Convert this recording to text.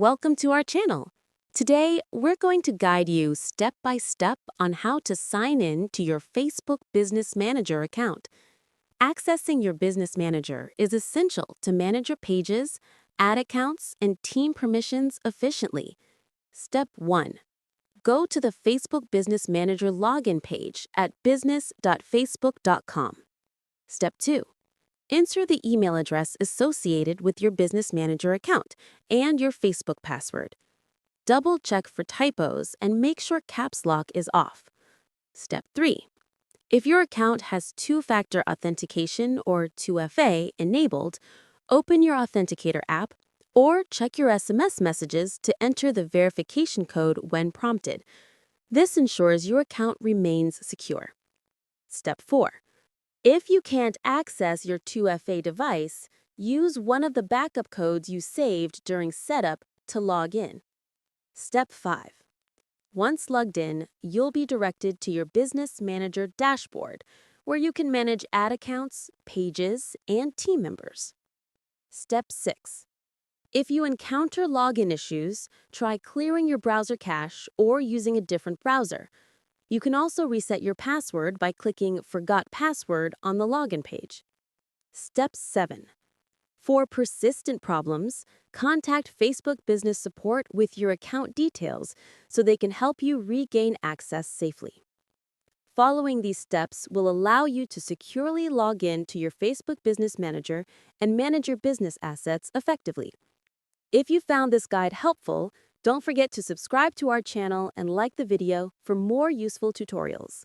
Welcome to our channel. Today, we're going to guide you step by step on how to sign in to your Facebook Business Manager account. Accessing your Business Manager is essential to manage your pages, ad accounts, and team permissions efficiently. Step 1. Go to the Facebook Business Manager login page at business.facebook.com. Step 2. Enter the email address associated with your Business Manager account and your Facebook password. Double-check for typos and make sure Caps Lock is off. Step 3. If your account has two-factor authentication or 2FA enabled, open your Authenticator app or check your SMS messages to enter the verification code when prompted. This ensures your account remains secure. Step 4. If you can't access your 2FA device, use one of the backup codes you saved during setup to log in. Step 5. Once logged in, you'll be directed to your Business Manager dashboard, where you can manage ad accounts, pages, and team members. Step 6. If you encounter login issues, try clearing your browser cache or using a different browser. You can also reset your password by clicking Forgot Password on the login page. Step 7. For persistent problems, contact Facebook Business Support with your account details so they can help you regain access safely. Following these steps will allow you to securely log in to your Facebook Business Manager and manage your business assets effectively. If you found this guide helpful, don't forget to subscribe to our channel and like the video for more useful tutorials.